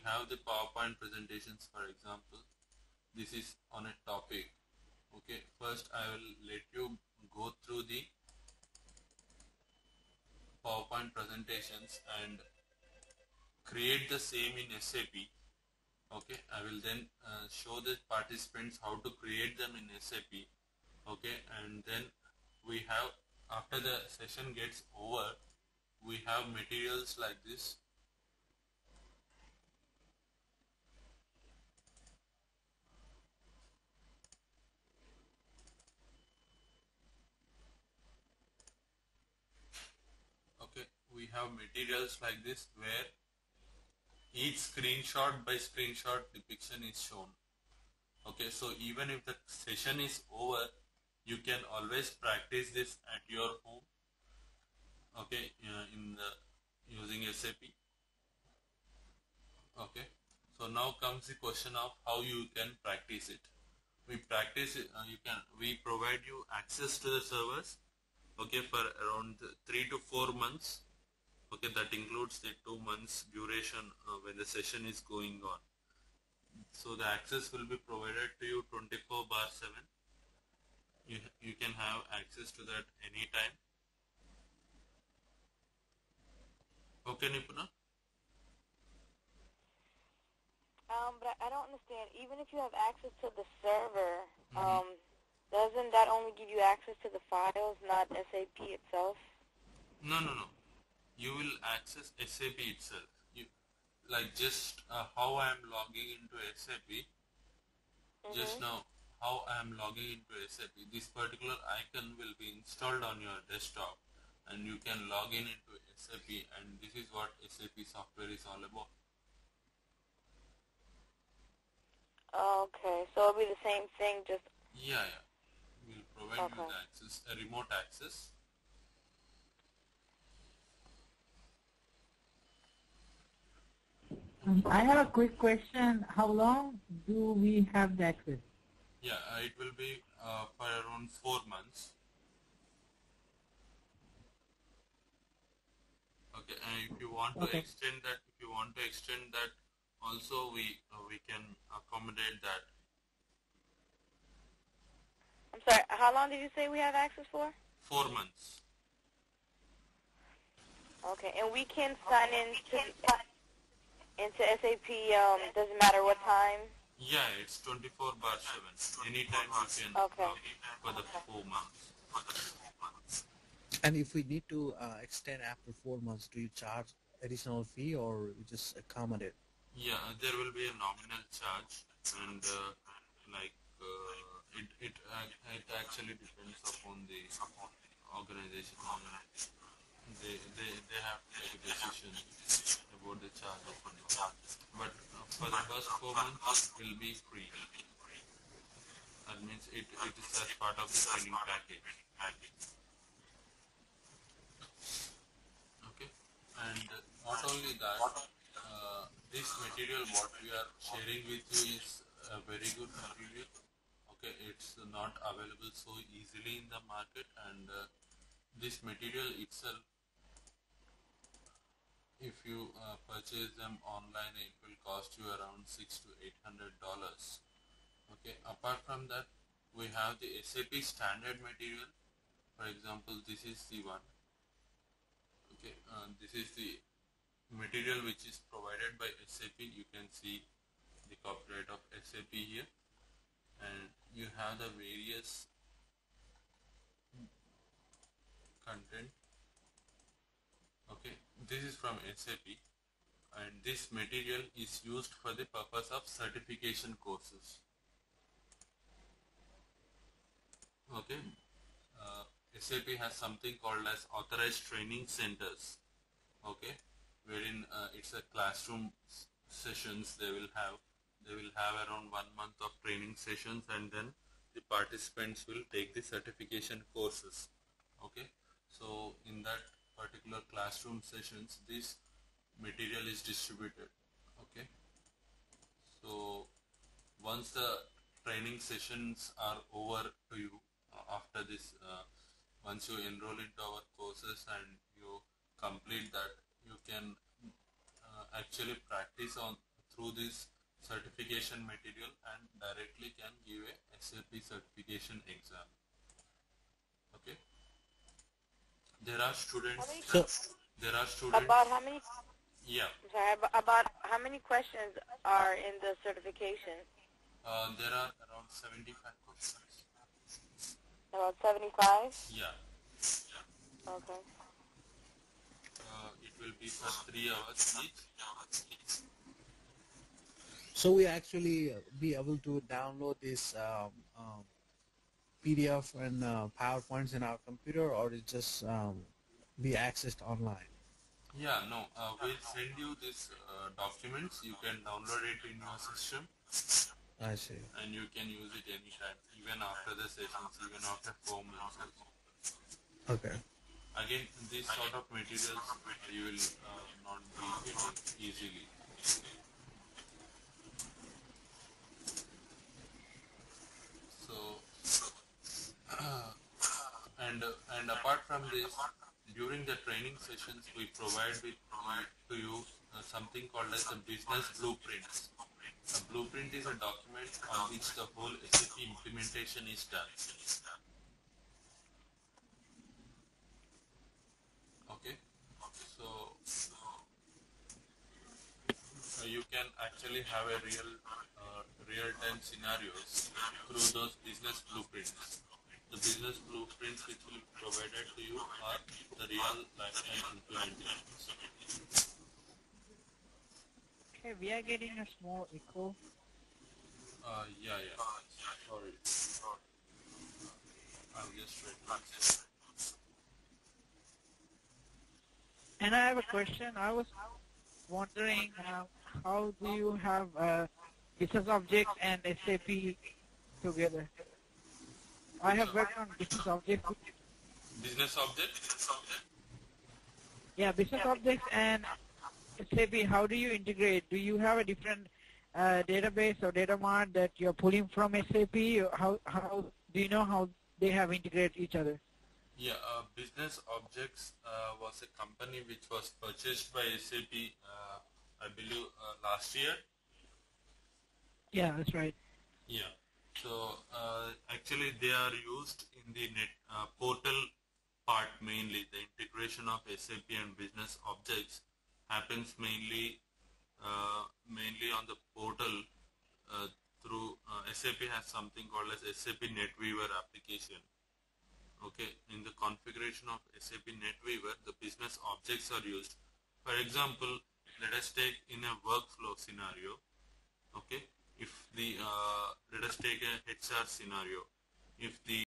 have the PowerPoint presentations. For example, this is on a topic. Okay, first I will let you go through the PowerPoint presentations and create the same in SAP. Okay, I will then show the participants how to create them in SAP. Okay, and then we have, after the session gets over, we have materials like this. Okay, we have materials like this where each screenshot by screenshot depiction is shown. Okay, so even if the session is over, you can always practice this at your home. Okay, in the using SAP. Okay, so now comes the question of how you can practice it. We practice it, we provide you access to the servers, okay, for around 3 to 4 months. Okay, that includes the 2 months duration when the session is going on. So the access will be provided to you 24/7. You can have access to that anytime. Okay, Nipuna? But I don't understand. Even if you have access to the server, doesn't that only give you access to the files, not SAP itself? No. You will access SAP itself. Like just how I am logging into SAP. Just now, how I am logging into SAP. This particular icon will be installed on your desktop, and you can log in into SAP. And this is what SAP software is all about. Okay, so it'll be the same thing, just... Yeah. We'll provide you the access, a remote access. I have a quick question. How long do we have the access? Yeah, it will be for around 4 months. Okay, and if you want to extend that, also we can accommodate that. I'm sorry, how long did you say we have access for? 4 months. Okay, and we can sign into SAP, doesn't matter what time? Yeah, it's 24/7. Anytime you can for the 4 months. And if we need to extend after 4 months, do you charge additional fee or you just accommodate? Yeah, there will be a nominal charge, and it actually depends upon the organization. They have to take a decision about the charges. But for the first 4 months, it will be free. That means it is as part of the training package. Okay, and not only that, this material what we are sharing with you is a very good material. Okay, it's not available so easily in the market, and this material itself, if you purchase them online, it will cost you around $600 to $800. Okay, apart from that, we have the SAP standard material. For example, this is the one. Okay, this is the material which is provided by SAP. You can see the copyright of SAP here, and you have the various content. Okay, this is from SAP, and this material is used for the purpose of certification courses. Okay, SAP has something called as authorized training centers. Okay, wherein it's a classroom sessions. They will have around 1 month of training sessions, and then the participants will take the certification courses. Okay, so in that particular classroom sessions, this material is distributed. Okay, so once the training sessions are over to you, after this, once you enroll into our courses and you complete that, you can actually practice through this certification material and directly can give a SAP certification exam. Okay. There are students. So There are students. About how many? Yeah. I'm sorry. About how many questions are in the certification? There are around 75 questions. About 75. Yeah. Okay. It will be for 3 hours each. so we actually be able to download this PDF and PowerPoints in our computer, or it just be accessed online? Yeah, no, we'll send you these documents. You can download it in your system I see. and you can use it anytime, even after the sessions, even after 4 months also. Okay. Again, these sort of materials you will not be getting easily. So, and apart from this, during the training sessions, we provide to you something called as the business blueprints. A blueprint is a document on which the whole SAP implementation is done. Okay, so you can actually have a real-time scenarios through those business blueprints. The business blueprints which will be provided to you are the real lifetime implementations. Okay, we are getting a small echo. Yeah. Sorry. I'll just try to. And I have a question. I was wondering how do you have business objects and SAP together? I have worked on business objects. Business object? Yeah, business objects and SAP. How do you integrate? Do you have a different database or data mart that you're pulling from SAP? Or how do you know how they have integrated each other? Yeah, Business Objects was a company which was purchased by SAP, I believe, last year. Yeah, that's right. Yeah. So actually, they are used in the net portal part mainly. The integration of SAP and Business Objects happens mainly on the portal through SAP has something called as SAP NetWeaver application. Okay, in the configuration of SAP NetWeaver, the business objects are used. For example, let us take in a workflow scenario. Okay, if the let us take a HR scenario. If the